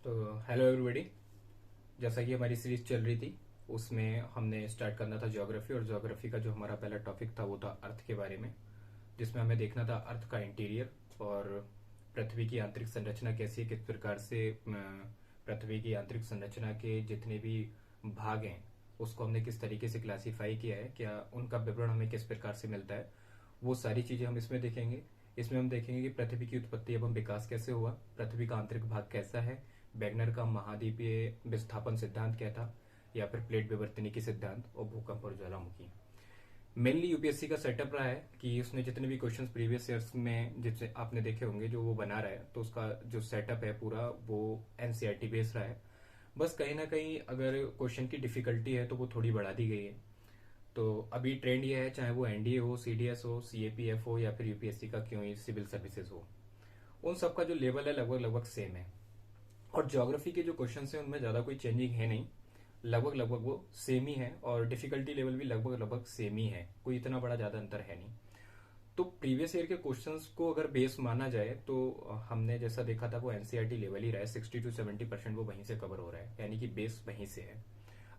तो hello everybody. जैसा कि हमारी सीरीज चल रही थी उसमें हमने स्टार्ट करना था ज्योग्राफी, और ज्योग्राफी का जो हमारा पहला टॉपिक था वो था अर्थ के बारे में, जिसमें हमें देखना था अर्थ का इंटीरियर और पृथ्वी की आंतरिक संरचना कैसी है, किस प्रकार से पृथ्वी की आंतरिक संरचना के जितने भी भाग हैं उसको हमने किस तरीके से क्लासिफाई किया है, क्या उनका विवरण हमें किस प्रकार से मिलता है, वो सारी चीजें हम इसमें देखेंगे। इसमें हम देखेंगे कि पृथ्वी की उत्पत्ति एवं विकास कैसे हुआ, पृथ्वी का आंतरिक भाग कैसा है, बैगनर का महाद्वीपीय विस्थापन सिद्धांत क्या था, या फिर प्लेट विवर्तनिकी सिद्धांत, और भूकंप और ज्वालामुखी। मेनली यूपीएससी का सेटअप रहा है कि उसने जितने भी क्वेश्चंस प्रीवियस ईयर्स में जिससे आपने देखे होंगे जो वो बना रहा है, तो उसका जो सेटअप है पूरा वो एनसीईआरटी बेस्ड रहा है। बस कहीं ना कहीं अगर क्वेश्चन की डिफिकल्टी है तो वो थोड़ी बढ़ा दी गई है। तो अभी ट्रेंड ये है, चाहे वो एनडीए हो, सीडीएस हो, सीएपीएफ हो, या फिर यूपीएससी का क्यों ही सिविल सर्विसेज हो, उन सबका जो लेवल है लगभग लगभग सेम है। और ज्योग्राफी के जो क्वेश्चन है उनमें ज्यादा कोई चेंजिंग है नहीं, लगभग लगभग वो सेम ही है, और डिफिकल्टी लेवल भी लगभग लगभग सेम ही है, कोई इतना बड़ा ज्यादा अंतर है नहीं। तो प्रीवियस ईयर के क्वेश्चंस को अगर बेस माना जाए तो हमने जैसा देखा था वो एनसीईआरटी लेवल ही रहा है, 60 to 70% वो वहीं से कवर हो रहा है, यानी कि बेस वहीं से है।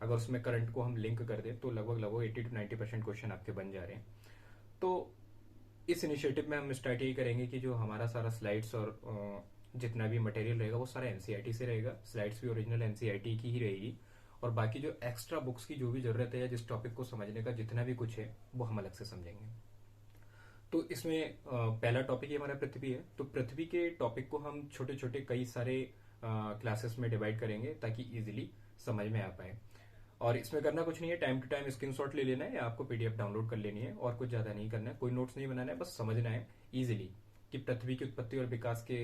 अगर उसमें करंट को हम लिंक कर दें तो लगभग लगभग 80 to 90% क्वेश्चन आपके बन जा रहे हैं। तो इस इनिशिएटिव में हम स्टार्ट यही करेंगे कि जो हमारा सारा स्लाइड्स और जितना भी मटेरियल रहेगा वो सारा एनसीईआरटी से रहेगा, स्लाइड्स भी ओरिजिनल एनसीईआरटी की ही रहेगी, और बाकी जो एक्स्ट्रा बुक्स की जो भी जरूरत है या जिस टॉपिक को समझने का जितना भी कुछ है वो हम अलग से समझेंगे। तो इसमें पहला टॉपिक ही हमारा पृथ्वी है। तो पृथ्वी के टॉपिक को हम छोटे छोटे कई सारे क्लासेस में डिवाइड करेंगे ताकि इजीली समझ में आ पाए। और इसमें करना कुछ नहीं है, टाइम टू टाइम स्क्रीनशॉट ले लेना है या आपको पीडीएफ डाउनलोड कर लेनी है, और कुछ ज्यादा नहीं करना है, कोई नोट्स नहीं बनाना है, बस समझना है इजीली कि पृथ्वी की उत्पत्ति और विकास के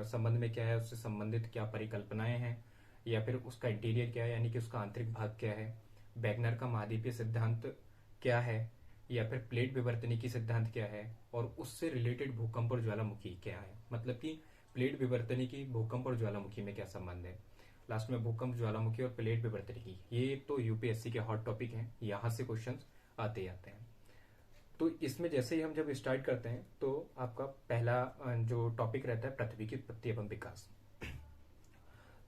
संबंध में क्या है, उससे संबंधित क्या परिकल्पनाएं हैं, या फिर उसका इंटीरियर क्या है यानी कि उसका आंतरिक भाग क्या है, बैगनर का महाद्वीपीय सिद्धांत क्या है, या फिर प्लेट विवर्तनिकी सिद्धांत क्या है, और उससे रिलेटेड भूकंप और ज्वालामुखी क्या है, मतलब कि प्लेट विवर्तनिकी, भूकंप और ज्वालामुखी में क्या संबंध है। लास्ट में भूकंप, ज्वालामुखी और प्लेट विवर्तनिकी, ये तो यूपीएससी के हॉट टॉपिक हैं, यहां से क्वेश्चंस आते ही आते हैं। तो इसमें जैसे ही हम जब स्टार्ट करते हैं तो आपका पहला जो टॉपिक रहता है पृथ्वी की उत्पत्ति एवं विकास।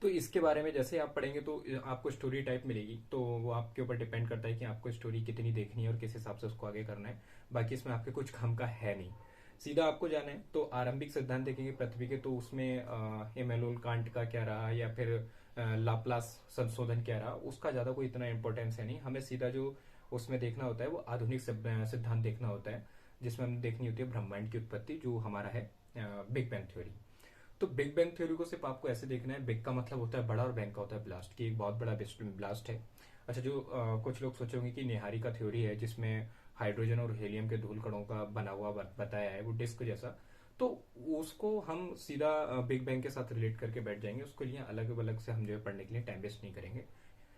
तो इसके बारे में जैसे आप पढ़ेंगे तो आपको स्टोरी टाइप मिलेगी, तो वो आपके ऊपर डिपेंड करता है कि आपको स्टोरी कितनी देखनी है और किस हिसाब से उसको आगे करना है। बाकी इसमें आपके कुछ काम का है नहीं, सीधा आपको जाना है। तो आरंभिक सिद्धांत देखेंगे पृथ्वी के, तो उसमें इमैनुअल कांट का क्या रहा, या फिर लाप्लास संशोधन क्या रहा, उसका ज्यादा कोई इतना इंपॉर्टेंस है नहीं। हमें सीधा जो उसमें देखना होता है वो आधुनिक सिद्धांत देखना होता है, जिसमें हमें देखनी होती है ब्रह्मांड की उत्पत्ति, जो हमारा है बिग बैंग थ्योरी। तो बिग बैंग थ्योरी को सिर्फ आपको ऐसे देखना है, बिग का मतलब होता है बड़ा और बैंग का होता है ब्लास्ट, की एक बहुत बड़ा ब्लास्ट है। अच्छा, जो कुछ लोग सोचेंगे कि निहारी का थ्योरी है जिसमें हाइड्रोजन और हेलियम के धूल कणों का बना हुआ बताया है, वो डिस्क जैसा, तो उसको हम सीधा बिग बैंग के साथ रिलेट करके बैठ जाएंगे, उसके लिए अलग अलग से हम जो है पढ़ने के लिए टाइम वेस्ट नहीं करेंगे,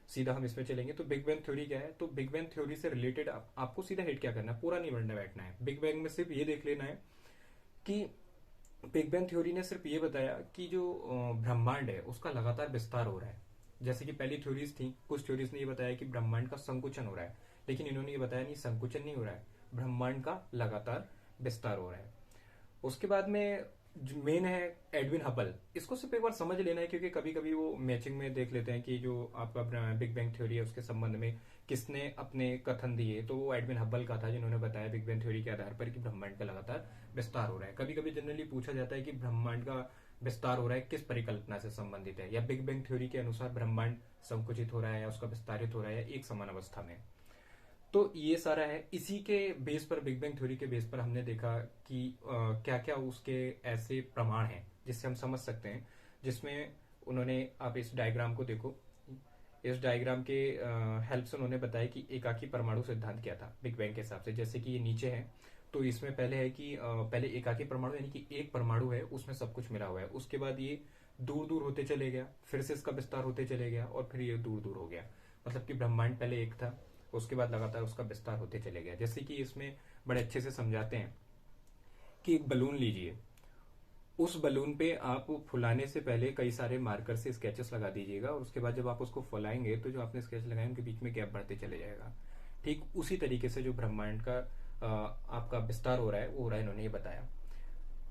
सीधा हम इसमें चलेंगे। तो बिग बैंग थ्योरी क्या है, तो बिग बैंग थ्योरी से रिलेटेड आपको सीधा हिट क्या करना है, पूरा नहीं पढ़ना बैठना है, बिग बैंग में सिर्फ ये देख लेना है कि बिग बैंग थ्योरी ने सिर्फ ये बताया कि जो ब्रह्मांड है उसका लगातार विस्तार हो रहा है। जैसे कि पहली थ्योरीज थी, कुछ थ्योरीज ने ये बताया कि ब्रह्मांड का संकुचन हो रहा है, लेकिन इन्होंने ये बताया नहीं, संकुचन नहीं हो रहा है, ब्रह्मांड का लगातार विस्तार हो रहा है। उसके बाद में जो मेन है एडविन हबल, इसको सिर्फ एक बार समझ लेना है, क्योंकि कभी कभी वो मैचिंग में देख लेते हैं कि जो आपका बिग बैंग थ्योरी है उसके संबंध में किसने अपने कथन दिए, तो वो एडविन हबल का था जिन्होंने बताया बिग बैंग थ्योरी के आधार पर कि ब्रह्मांड का लगातार विस्तार हो रहा है। कभी कभी जनरली पूछा जाता है कि ब्रह्मांड का विस्तार हो रहा है किस परिकल्पना से संबंधित है, या बिग बैंग थ्योरी के अनुसार ब्रह्मांड संकुचित हो रहा है या उसका विस्तारित हो रहा है एक समान अवस्था में। तो ये सारा है, इसी के बेस पर, बिग बैंग थ्योरी के बेस पर हमने देखा कि क्या क्या उसके ऐसे प्रमाण हैं जिससे हम समझ सकते हैं, जिसमें उन्होंने, आप इस डायग्राम को देखो, इस डायग्राम के हेल्प से उन्होंने बताया कि एकाकी परमाणु सिद्धांत क्या था बिग बैंग के हिसाब से। जैसे कि ये नीचे है, तो इसमें पहले है कि पहले एकाकी परमाणु यानी कि एक परमाणु है उसमें सब कुछ मिला हुआ है, उसके बाद ये दूर दूर होते चले गया, फिर से इसका विस्तार होते चले गया, और फिर ये दूर दूर हो गया। मतलब कि ब्रह्मांड पहले एक था, उसके बाद लगातार उसका विस्तार होते चले गया। जैसे कि इसमें बड़े अच्छे से समझाते हैं कि एक बलून लीजिए, उस बलून पे आप फुलाने से पहले कई सारे मार्कर से स्केचेस लगा दीजिएगा, और उसके बाद जब आप उसको फुलाएंगे तो जो आपने स्केच लगाए उनके बीच में गैप बढ़ते चले जाएगा। ठीक उसी तरीके से जो ब्रह्मांड का आपका विस्तार हो रहा है वो हो रहा है, इन्होंने ये बताया।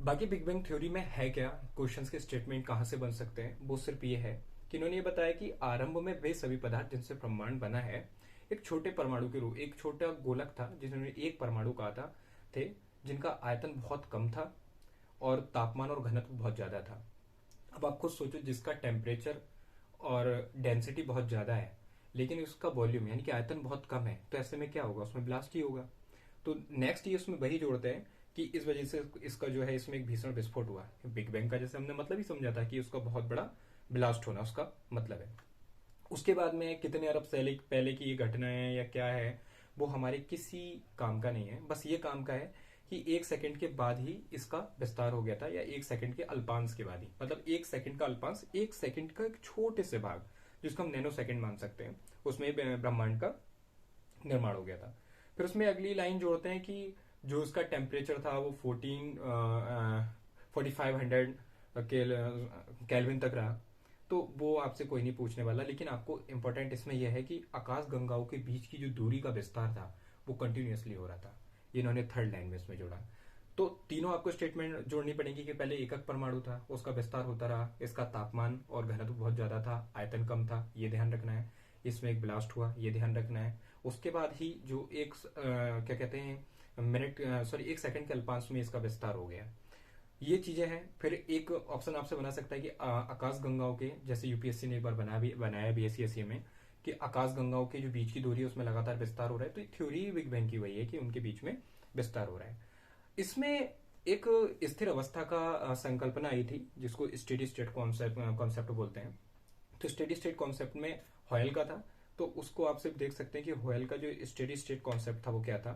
बाकी बिग बैंग थ्योरी में है क्या, क्वेश्चंस के स्टेटमेंट कहां से बन सकते हैं, वो सिर्फ ये है कि इन्होंने ये बताया कि आरंभ में वे सभी पदार्थ जिनसे ब्रह्मांड बना है एक छोटे परमाणु के रूप, एक छोटा गोलक था जिसमें एक परमाणु कहा था थे, जिनका आयतन बहुत कम था और तापमान और घनत्व बहुत ज्यादा था। अब आप खुद सोचो, जिसका टेम्परेचर और डेंसिटी बहुत ज्यादा है लेकिन उसका वॉल्यूम यानी कि आयतन बहुत कम है, तो ऐसे में क्या होगा, उसमें ब्लास्ट ही होगा। तो नेक्स्ट ये उसमें वही जोड़ते हैं कि इस वजह से इसका जो है इसमें एक भीषण विस्फोट हुआ। बिग बैंग का जैसे हमने मतलब ही समझा था कि उसका बहुत बड़ा ब्लास्ट होना उसका मतलब है। उसके बाद में कितने अरब साल पहले की ये घटना है या क्या है, वो हमारे किसी काम का नहीं है। बस ये काम का है कि 1 सेकंड के बाद ही इसका विस्तार हो गया था, या 1 सेकंड के अल्पांश के बाद ही, मतलब 1 सेकंड का अल्पांश, 1 सेकंड का एक छोटे से भाग जिसको हम नैनो सेकंड मान सकते हैं, उसमें ब्रह्मांड का निर्माण हो गया था। फिर उसमें अगली लाइन जोड़ते हैं कि जो उसका टेम्परेचर था वो 4500 केल्विन तक रहा। तो वो आपसे कोई नहीं पूछने वाला, लेकिन आपको इंपॉर्टेंट इसमें यह है कि आकाश गंगाओं के बीच की जो दूरी का विस्तार था वो कंटिन्यूअसली हो रहा था। ये इन्होंने थर्ड लाइन में इसमें जोड़ा। तो तीनों आपको स्टेटमेंट जोड़नी पड़ेगी कि पहले एकक परमाणु था, उसका विस्तार होता रहा, इसका तापमान और घनत्व बहुत ज्यादा था, आयतन कम था, ये ध्यान रखना है। इसमें एक ब्लास्ट हुआ, ये ध्यान रखना है। उसके बाद ही जो क्या कहते हैं मिनट, सॉरी 1 सेकंड के अल्पांश में इसका विस्तार हो गया। ये चीजें हैं। फिर एक ऑप्शन आपसे बना सकता है कि आकाश गंगाओं के, जैसे यूपीएससी ने एक बार बनाया बीएससी में, कि आकाश गंगाओं के जो बीच की दूरी है उसमें लगातार विस्तार हो रहा है। तो थ्योरी बिग बैंग की वही है कि उनके बीच में विस्तार हो रहा है। इसमें एक स्थिर अवस्था का संकल्पना आई थी जिसको स्टेडी स्टेट कॉन्सेप्ट बोलते हैं। तो स्टेडी स्टेट कॉन्सेप्ट में हॉयल का था। तो उसको आप सिर्फ देख सकते हैं कि हॉयल का जो स्टेडी स्टेट कॉन्सेप्ट था वो क्या था,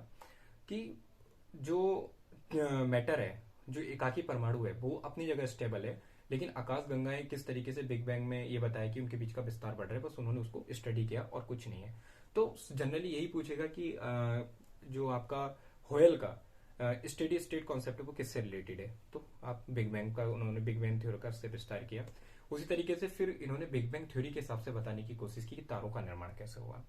कि जो मैटर है, जो एकाकी परमाणु है वो अपनी जगह स्टेबल है, लेकिन आकाश गंगाएं किस तरीके से बिग बैंग में ये बताया कि उनके बीच का विस्तार बढ़ रहा है, बस उन्होंने उसको स्टडी किया और कुछ नहीं है। तो जनरली यही पूछेगा कि जो आपका होयल का स्टेडी स्टेट कॉन्सेप्ट है वो किससे रिलेटेड है, तो आप बिग बैंग का, उन्होंने बिग बैंग थ्योरी का से विस्तार किया। उसी तरीके से फिर इन्होंने बिग बैंग थ्योरी के हिसाब से बताने की कोशिश की कि तारों का निर्माण कैसे हुआ।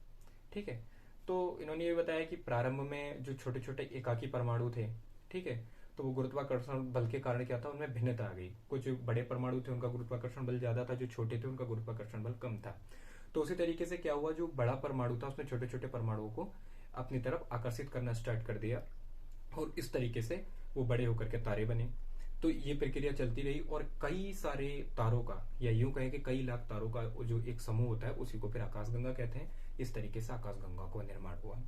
ठीक है। तो इन्होंने ये बताया कि प्रारंभ में जो छोटे छोटे एकाकी परमाणु थे, ठीक है, तो वो गुरुत्वाकर्षण बल के कारण क्या था, उनमें भिन्नता आ गई। कुछ बड़े परमाणु थे उनका गुरुत्वाकर्षण बल ज्यादा था, जो छोटे थे उनका गुरुत्वाकर्षण बल कम था। तो उसी तरीके से क्या हुआ, जो बड़ा परमाणु था उसने छोटे छोटे परमाणुओं को अपनी तरफ आकर्षित करना स्टार्ट कर दिया, और इस तरीके से वो बड़े होकर के तारे बने। तो ये प्रक्रिया चलती रही और कई सारे तारों का, या यूं कहें कि कई लाख तारों का जो एक समूह होता है उसी को फिर आकाशगंगा कहते हैं। इस तरीके से आकाशगंगा का निर्माण हुआ।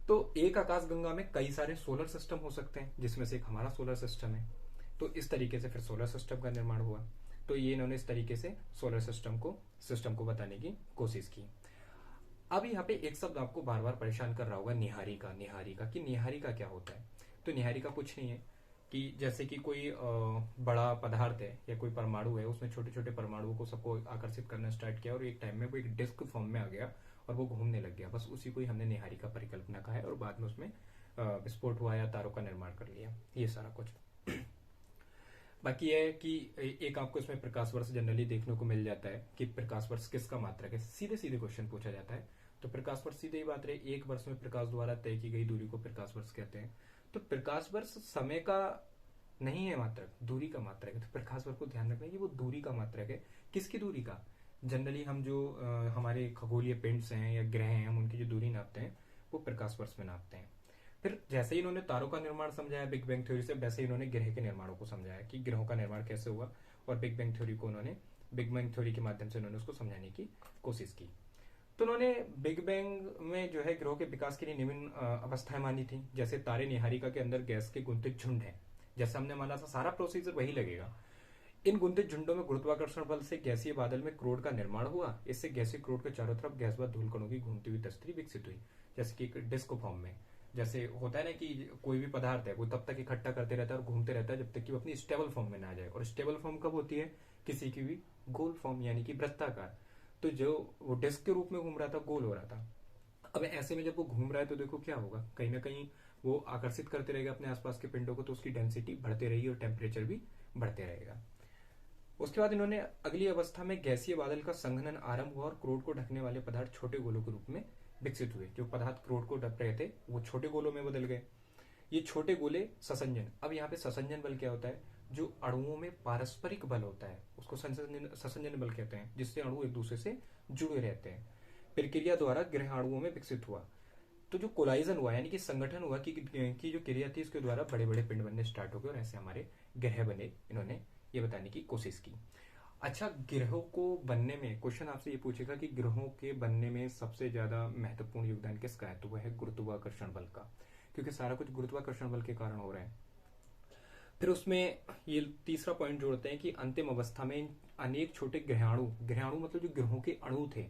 तो एक आकाशगंगा में कई सारे सोलर सिस्टम हो सकते हैं, जिसमें से एक हमारा सोलर सिस्टम है। तो इस तरीके से फिर सोलर सिस्टम का निर्माण हुआ। तो ये इन्होंने इस तरीके से सोलर सिस्टम को बताने की कोशिश की। अब यहाँ पे एक शब्द आपको बार बार परेशान कर रहा होगा, निहारिका। निहारिका कि निहारिका क्या होता है? तो निहारिका कुछ नहीं है कि जैसे कि कोई बड़ा पदार्थ है या कोई परमाणु है, उसने छोटे छोटे परमाणुओं को सबको आकर्षित करना स्टार्ट किया और एक टाइम में वो एक डिस्क फॉर्म में आ गया और वो घूमने लग गया। बस उसी को ही हमने निहारिका परिकल्पना कहा है, और बाद में उसमें विस्फोट हुआ या तारों का निर्माण कर लिया, ये सारा कुछ। बाकी है कि एक आपको इसमें प्रकाश वर्ष जनरली देखने को मिल जाता है कि प्रकाश वर्ष किसका मात्रक है, सीधे सीधे क्वेश्चन पूछा जाता है। तो प्रकाश वर्ष सीधे ही बात रहे, एक वर्ष में प्रकाश द्वारा तय की गई दूरी को प्रकाश वर्ष कहते हैं। तो प्रकाश वर्ष समय का नहीं है मात्रक, दूरी का मात्रक है। तो प्रकाश वर्ष को ध्यान रखना है कि वो दूरी का मात्रक है। किसकी दूरी का? जनरली हम जो हमारे खगोलीय पिंड्स हैं या ग्रह हैं, हम उनकी जो दूरी नापते हैं वो प्रकाश वर्ष में नापते हैं। फिर जैसे ही इन्होंने तारों का निर्माण समझाया बिग बैंग थ्योरी से, वैसे ही इन्होंने ग्रह के निर्माणों को समझाया कि ग्रहों का निर्माण कैसे हुआ, और बिग बैंग थ्योरी को उन्होंने, बिग बैंग थ्योरी के माध्यम से उन्होंने उसको समझाने की कोशिश की। तो उन्होंने बिग बैंग में जो है ग्रहों के विकास के लिए निम्न अवस्थाएं मानी थी। जैसे तारे निहारिका के अंदर गैस के गुंथित झुंड है, जैसे हमने माना था, सारा प्रोसीजर वही लगेगा। इन गुंथित झुंडों में गुरुत्वाकर्षण बल से गैसीय बादल में क्रोड का निर्माण हुआ। इससे गैसीय क्रोड के चारों तरफ गैसवाद धूल कणों की घूमती हुई तस्वीर विकसित हुई, जैसे कि एक डिस्क फॉर्म में। जैसे होता है ना कि कोई भी पदार्थ है वो तब तक इकट्ठा करते रहता है और घूमते रहता है जब तक कि वो अपनी स्टेबल फॉर्म में ना आ जाए। और स्टेबल फॉर्म कब होती है? किसी की भी गोल फॉर्म, यानी कि वृत्ताकार। तो जो वो डिस्क के रूप में घूम रहा था, गोल हो रहा था। अब ऐसे में जब वो घूम रहा है तो देखो क्या होगा, कहीं ना कहीं वो आकर्षित करते रहेगा अपने आसपास के पिंडों को, तो उसकी डेंसिटी बढ़ती रहेगी और टेम्परेचर भी बढ़ते रहेगा। उसके बाद इन्होंने अगली अवस्था में गैसीय बादल का संघनन आरंभ हुआ और क्रोड को ढकने वाले पदार्थ छोटे गोलों के रूप में विकसित हुए। जो पदार्थ क्रोड को ढक रहे थे वो छोटे गोलों में बदल गए। ये छोटे गोले ससंजन। अब यहाँ पे ससंजन बल क्या होता है? जो अणुओं में पारस्परिक बल होता है उसको संसंजन बल कहते हैं, जिससे अणु एक दूसरे से जुड़े रहते हैं, प्रक्रिया द्वारा ग्रह अणुओं में विकसित हुआ। तो जो कोलाइजन हुआ यानी कि संगठन हुआ कि जो क्रिया थी उसके द्वारा बड़े बड़े पिंड बनने स्टार्ट हो गए और ऐसे हमारे ग्रह बने। इन्होंने ये बताने की कोशिश की। अच्छा, ग्रहों को बनने में क्वेश्चन आपसे ये पूछेगा कि ग्रहों के बनने में सबसे ज्यादा महत्वपूर्ण योगदान किसका है, तो वह है गुरुत्वाकर्षण बल का, क्योंकि सारा कुछ गुरुत्वाकर्षण बल के कारण हो रहा है। फिर उसमें ये तीसरा पॉइंट जोड़ते हैं कि अंतिम अवस्था में अनेक छोटे ग्रहाणु, ग्रहाणु मतलब जो ग्रहों के अणु थे,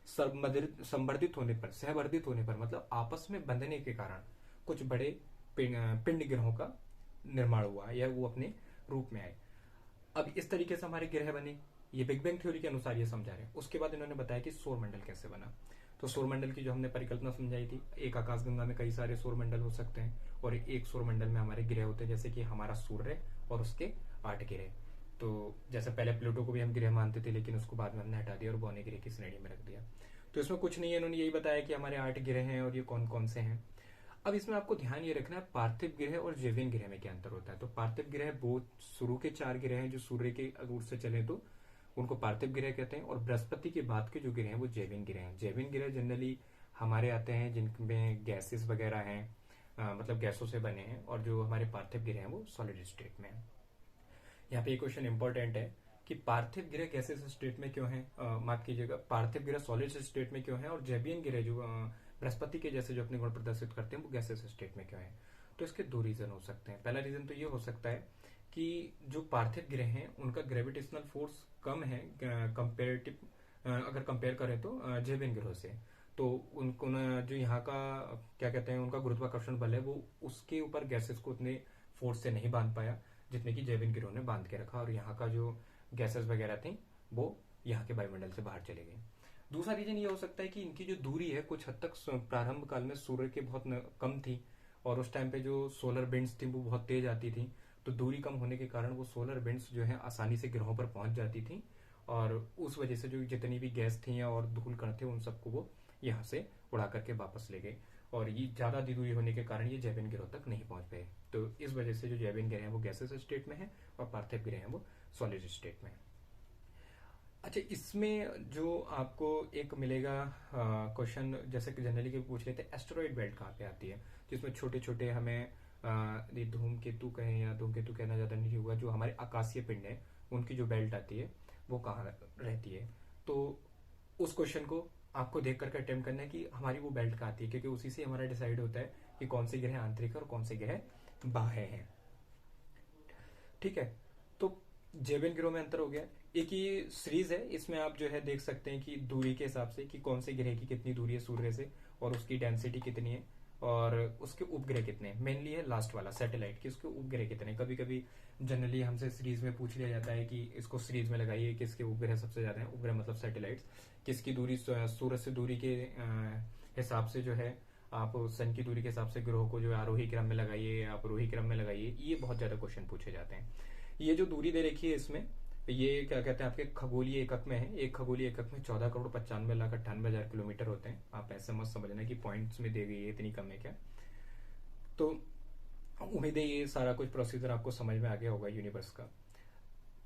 संवर्धित होने पर, सहवर्धित होने पर, मतलब आपस में बंधने के कारण कुछ बड़े पिंड ग्रहों का निर्माण हुआ या वो अपने रूप में आए। अब इस तरीके से हमारे ग्रह बने, ये बिग बैंग थ्योरी के अनुसार ये समझा रहे हैं। उसके बाद इन्होंने बताया कि सौर मंडल कैसे बना। तो सौर मंडल की जो हमने परिकल्पना समझाई थी, एक आकाशगंगा में कई सारे सौर मंडल हो सकते हैं और एक सौर मंडल में हमारे ग्रह होते हैं, जैसे कि हमारा सूर्य और उसके 8 ग्रह। तो जैसे पहले प्लूटो को भी हम ग्रह मानते थे, लेकिन उसको बाद में हमने हटा दिया और बौने ग्रह की श्रेणी में रख दिया। तो इसमें कुछ नहीं है, इन्होंने यही बताया कि हमारे 8 ग्रह हैं और ये कौन कौन से हैं। अब इसमें आपको ध्यान ये रखना है पार्थिव ग्रह और जैविन ग्रह में क्या अंतर होता है। तो पार्थिव ग्रह वो शुरू के 4 ग्रह हैं जो सूर्य के अगुर से चले तो उनको पार्थिव ग्रह कहते हैं, और बृहस्पति के बाद के जो ग्रह हैं वो जैविन ग्रह हैं। जैविन ग्रह जनरली हमारे आते हैं जिनमें गैसेस वगैरह हैं, मतलब गैसों से बने हैं, और जो हमारे पार्थिव ग्रह हैं वो सॉलिड स्टेट में है। यहाँ पे एक क्वेश्चन इंपॉर्टेंट है कि पार्थिव ग्रह गैसेस स्टेट में क्यों है, माफ कीजिएगा, पार्थिव ग्रह सॉलिड स्टेट में क्यों है, और जैवियन ग्रह जो बृहस्पति के जैसे जो अपने गुण प्रदर्शित करते हैं वो गैसेस स्टेट में क्यों है। तो इसके 2 रीजन हो सकते हैं। पहला रीजन तो ये हो सकता है कि जो पार्थिव ग्रह हैं उनका ग्रेविटेशनल फोर्स कम है कंपेरेटिव, अगर कंपेयर करें तो जैवियन ग्रहों से। तो उनको जो यहाँ का क्या कहते हैं उनका गुरुत्वाकर्षण बल है वो उसके ऊपर गैसेस को उतने फोर्स से नहीं बांध पाया जितने की जैविन ग्रहों ने बांध के रखा, और यहाँ का जो गैसेस वगैरह थी वो यहाँ के वायुमंडल से बाहर चले गई। दूसरा रीजन ये हो सकता है कि इनकी जो दूरी है कुछ हद तक प्रारंभ काल में सूर्य के बहुत कम थी, और उस टाइम पे जो सोलर विंड्स थी वो बहुत तेज आती थी, तो दूरी कम होने के कारण वो सोलर विंड्स जो है आसानी से ग्रहों पर पहुंच जाती थी, और उस वजह से जो जितनी भी गैस थी और धूल कण थे उन सबको वो यहाँ से उड़ा करके वापस ले गए, और ये ज्यादा दूरी होने के कारण ये जैविन ग्रह तक नहीं पहुंच पाए। तो इस वजह से जो जैविन ग्रह हैं वो गैसेस स्टेट में है और पार्थिव ग्रह हैं वो सॉलिड स्टेट में है। अच्छा, इसमें जो आपको एक मिलेगा क्वेश्चन, जैसे कि जनरली के पूछ लेते हैं एस्टेरॉइड बेल्ट कहाँ पे आती है, जिसमें छोटे छोटे हमें ये धूमकेतु कहें या धूमकेतु कहना ज्यादा नहीं होगा, जो हमारे आकाशीय पिंड है उनकी जो बेल्ट आती है वो कहाँ रहती है। तो उस क्वेश्चन को आपको देख करके अटेम्प्ट करना है कि हमारी वो बेल्ट कहाँ आती है, क्योंकि उसी से हमारा डिसाइड होता है कि कौन से ग्रह आंतरिक और कौन से ग्रह बाह्य हैं। ठीक है, तो जैविन ग्रह में अंतर हो गया। एक ये सीरीज है, इसमें आप जो है देख सकते हैं कि दूरी के हिसाब से कि कौन से ग्रह की कितनी दूरी है सूर्य से, और उसकी डेंसिटी कितनी है, और उसके उपग्रह कितने हैं। मेनली है लास्ट वाला सैटेलाइट की, उसके उपग्रह कितने। कभी कभी जनरली हमसे सीरीज में पूछ लिया जाता है कि इसको सीरीज में लगाइए किसके उपग्रह सबसे ज्यादा है। उपग्रह मतलब सैटेलाइट्स, किसकी दूरी सूरज से दूरी के हिसाब से जो है आप सन की दूरी के हिसाब से ग्रहों को जो आरोही क्रम में लगाइए, आप आरोही क्रम में लगाइए। ये बहुत ज्यादा क्वेश्चन पूछे जाते हैं। ये जो दूरी दे रखी है इसमें, ये क्या कहते हैं आपके खगोलीय एकक में है। एक खगोलीय एकक में 14,95,98,000 किलोमीटर होते हैं। आप ऐसे मत समझना कि पॉइंट्स में दे गई है इतनी कम है क्या। तो उम्मीद है ये सारा कुछ प्रोसीजर आपको समझ में आ गया होगा यूनिवर्स का।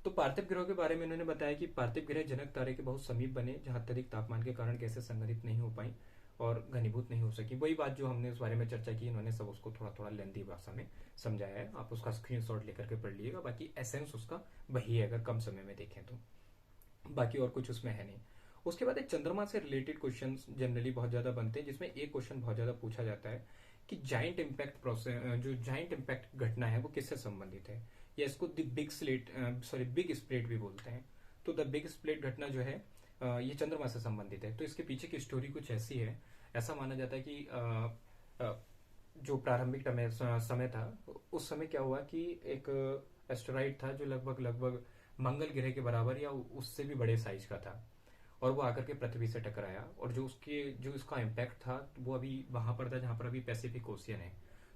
तो पार्थिव ग्रह के बारे में इन्होंने बताया कि पार्थिव ग्रह जनक तारे के बहुत समीप बने, जहां अत्यधिक तापमान के कारण गैसें संगठित नहीं हो पाई और घनीभूत नहीं हो सकी। वही बात जो हमने उस बारे में चर्चा की, इन्होंने सब उसको थोड़ा थोड़ा लेंदी भाषा में समझाया है। आप उसका स्क्रीनशॉट लेकर के पढ़ लीजिएगा, बाकी एसेंस उसका वही है अगर कम समय में देखें तो, बाकी और कुछ उसमें है नहीं। उसके बाद एक चंद्रमा से रिलेटेड क्वेश्चन जनरली बहुत ज्यादा बनते हैं, जिसमें एक क्वेश्चन बहुत ज्यादा पूछा जाता है कि जाइंट इम्पैक्ट प्रोसेस, जो जाइंट इम्पैक्ट घटना है वो किससे संबंधित है, या इसको द बिग स्प्लिट भी बोलते हैं। तो द बिग स्प्लिट घटना जो है ये चंद्रमा से संबंधित है। तो इसके पीछे की स्टोरी कुछ ऐसी है, ऐसा माना जाता है कि जो प्रारंभिक समय था उस समय क्या हुआ कि एक एस्टेरॉइड था जो लगभग लगभग मंगल ग्रह के बराबर या उससे भी बड़े साइज का था, और वो आकर के पृथ्वी से टकराया, और जो इसका इम्पैक्ट था वो अभी वहां पर था जहां पर अभी पैसिफिक ओशियन है।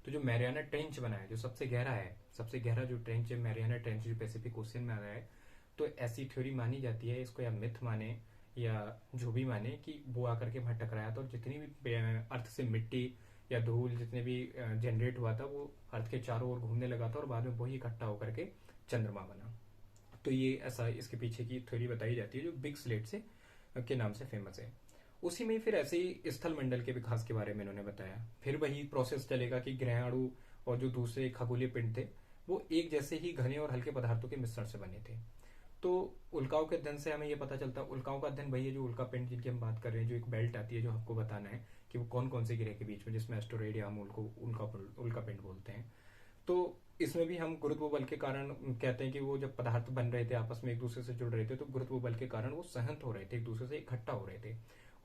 तो जो मैरियाना ट्रेंच बना है, जो सबसे गहरा है, सबसे गहरा जो ट्रेंच है मैरियाना ट्रेंच, जो पैसिफिक ओशियन में आ रहा है। तो ऐसी थ्योरी मानी जाती है, इसको या मिथ माने या जो भी माने, कि वो आकर के वहां टकराया था और जितनी भी अर्थ से मिट्टी या धूल जितने भी जनरेट हुआ था वो अर्थ के चारों ओर घूमने लगा था, और बाद में वही इकट्ठा होकर के चंद्रमा बना। तो ये ऐसा इसके पीछे की थ्योरी बताई जाती है जो बिग स्लेट से के नाम से फेमस है। उसी में फिर ऐसे ही स्थल मंडल के विकास के बारे में इन्होंने बताया। फिर वही प्रोसेस चलेगा कि ग्रहाणु और जो दूसरे खगोलीय पिंड थे वो एक जैसे ही घने और हल्के पदार्थों के मिश्रण से बने थे। तो उल्काओं के अध्ययन से हमें ये पता चलता है, उल्काओं का अध्ययन वही है जो उल्का पिंड जिनकी हम बात कर रहे हैं, जो एक बेल्ट आती है जो आपको बताना है कि वो कौन कौन से ग्रह के बीच में, जिसमें एस्टेरॉइड या हम उल्का पिंड बोलते हैं। तो इसमें भी हम गुरुत्व बल के कारण कहते हैं कि वो जब पदार्थ बन रहे थे आपस में एक दूसरे से जुड़ रहे थे तो गुरुत्व बल के कारण वो सहंत हो रहे थे, एक दूसरे से इकट्ठा हो रहे थे,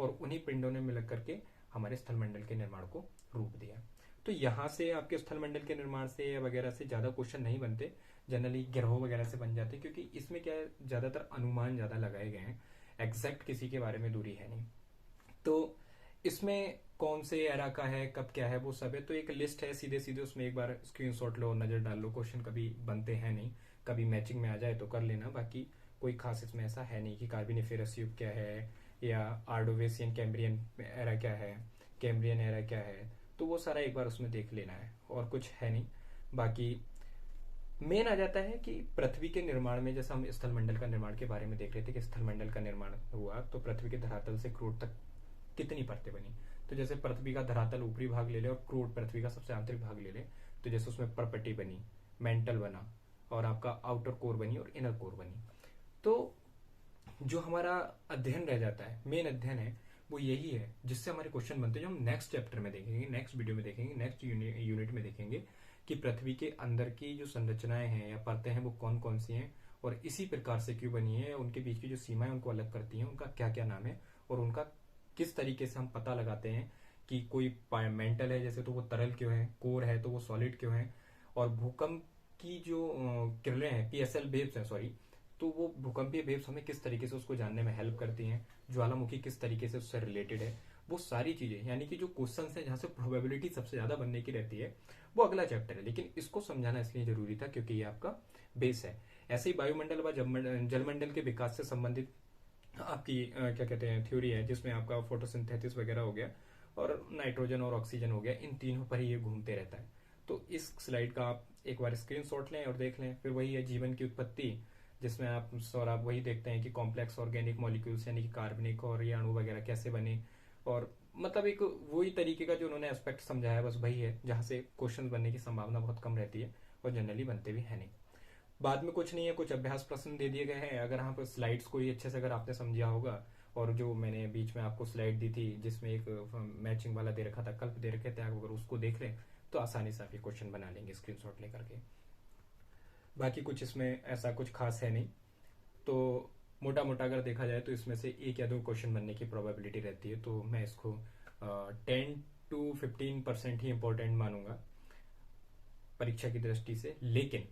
और उन्हीं पिंडों ने मिलकर करके हमारे स्थल मंडल के निर्माण को रूप दिया। तो यहाँ से आपके स्थल मंडल के निर्माण से या वगैरह से ज्यादा क्वेश्चन नहीं बनते, जनरली ग्रहों वगैरह से बन जाते, क्योंकि इसमें क्या है ज्यादातर अनुमान ज्यादा लगाए गए हैं, एग्जैक्ट किसी के बारे में दूरी है नहीं। तो इसमें कौन से एरा का है, कब क्या है, वो सब है। तो एक लिस्ट है, सीधे सीधे उसमें एक बार स्क्रीनशॉट लो, नजर डाल लो। क्वेश्चन कभी बनते हैं नहीं, कभी मैचिंग में आ जाए तो कर लेना, बाकी कोई खास इसमें ऐसा है नहीं कि कार्बोनिफेरस युग क्या है या आर्डोवेसियन कैम्ब्रियन एरा क्या है, कैम्ब्रियन एरा क्या है, तो वो सारा एक बार उसमें देख लेना है, और कुछ है नहीं। बाकी मेन आ जाता है कि पृथ्वी के निर्माण में, जैसा हम स्थल मंडल का निर्माण के बारे में देख रहे थे कि स्थल मंडल का निर्माण हुआ तो पृथ्वी के धरातल से क्रोड तक कितनी परतें बनी। तो जैसे पृथ्वी का धरातल ऊपरी भाग ले ले और क्रोड पृथ्वी का सबसे आंतरिक भाग ले ले, तो जैसे उसमें परपटी बनी, मेंटल बना, और आपका आउटर कोर बनी और इनर कोर बनी। तो जो हमारा अध्ययन रह जाता है, मेन अध्ययन है, वो यही है जिससे हमारे क्वेश्चन बनते हैं, जो हम नेक्स्ट चैप्टर में देखेंगे, नेक्स्ट वीडियो में देखेंगे, नेक्स्ट यूनिट में देखेंगे कि पृथ्वी के अंदर की जो संरचनाएं हैं या परतें हैं वो कौन कौन सी हैं और इसी प्रकार से क्यों बनी है, उनके बीच की जो सीमाएं उनको अलग करती हैं, उनका क्या क्या नाम है, और उनका किस तरीके से हम पता लगाते हैं कि कोई मेंटल है जैसे तो वो तरल क्यों है, कोर है तो वो सॉलिड क्यों है, और भूकंप की जो किरणें हैं, पीएसएल वेव्स हैं सॉरी, तो वो भूकंपीय वेव्स हमें किस तरीके से उसको जानने में हेल्प करती हैं, ज्वालामुखी किस तरीके से उससे रिलेटेड है, वो सारी चीजें, यानी कि जो क्वेश्चन है जहां से प्रोबेबिलिटी सबसे ज्यादा बनने की रहती है, वो अगला चैप्टर है। लेकिन इसको समझाना इसलिए जरूरी था क्योंकि ये आपका बेस है। ऐसे ही वायुमंडल व जलमंडल के विकास से संबंधित आपकी क्या कहते हैं थ्योरी है, जिसमें आपका फोटोसिंथेसिस वगैरह हो गया और नाइट्रोजन और ऑक्सीजन हो गया, इन तीनों पर ही ये घूमते रहता है। तो इस स्लाइड का आप एक बार स्क्रीनशॉट लें और देख लें। फिर वही है जीवन की उत्पत्ति, जिसमें आप वही देखते हैं कि कॉम्प्लेक्स ऑर्गेनिक मॉलिक्यूल्स यानी कि कार्बनिक और ये अणु वगैरह कैसे बने, और मतलब एक वही तरीके का जो उन्होंने एस्पेक्ट समझाया बस वही है, जहां से क्वेश्चन बनने की संभावना बहुत कम रहती है और जनरली बनते भी है नहीं। बाद में कुछ नहीं है, कुछ अभ्यास प्रश्न दे दिए गए हैं। अगर आप स्लाइड्स को ही अच्छे से अगर आपने समझा होगा, और जो मैंने बीच में आपको स्लाइड दी थी जिसमें एक मैचिंग वाला दे रखा था, कल्प दे रखे थे, आप अगर उसको देख लें तो आसानी से आप ये क्वेश्चन बना लेंगे स्क्रीनशॉट लेकर के। बाकी कुछ इसमें ऐसा कुछ खास है नहीं। तो मोटा मोटा अगर देखा जाए तो इसमें से एक या दो क्वेश्चन बनने की प्रोबेबिलिटी रहती है, तो मैं इसको 10 to 15% ही इंपॉर्टेंट मानूंगा परीक्षा की दृष्टि से। लेकिन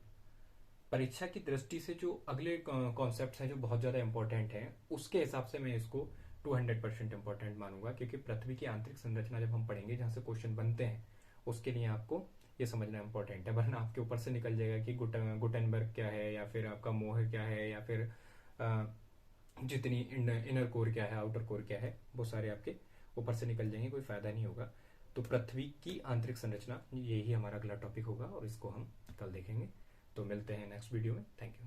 परीक्षा की दृष्टि से जो अगले कॉन्सेप्ट हैं जो बहुत ज्यादा इंपॉर्टेंट हैं, उसके हिसाब से मैं इसको 200% इंपॉर्टेंट मानूंगा, क्योंकि पृथ्वी की आंतरिक संरचना जब हम पढ़ेंगे जहां से क्वेश्चन बनते हैं, उसके लिए आपको ये समझना इंपॉर्टेंट है। वरना आपके ऊपर से निकल जाएगा कि गुटेनबर्ग क्या है, या फिर आपका मोह क्या है, या फिर जितनी इनर कोर क्या है, आउटर कोर क्या है, वो सारे आपके ऊपर से निकल जाएंगे, कोई फायदा नहीं होगा। तो पृथ्वी की आंतरिक संरचना यही हमारा अगला टॉपिक होगा और इसको हम कल देखेंगे। तो मिलते हैं नेक्स्ट वीडियो में। Thank you.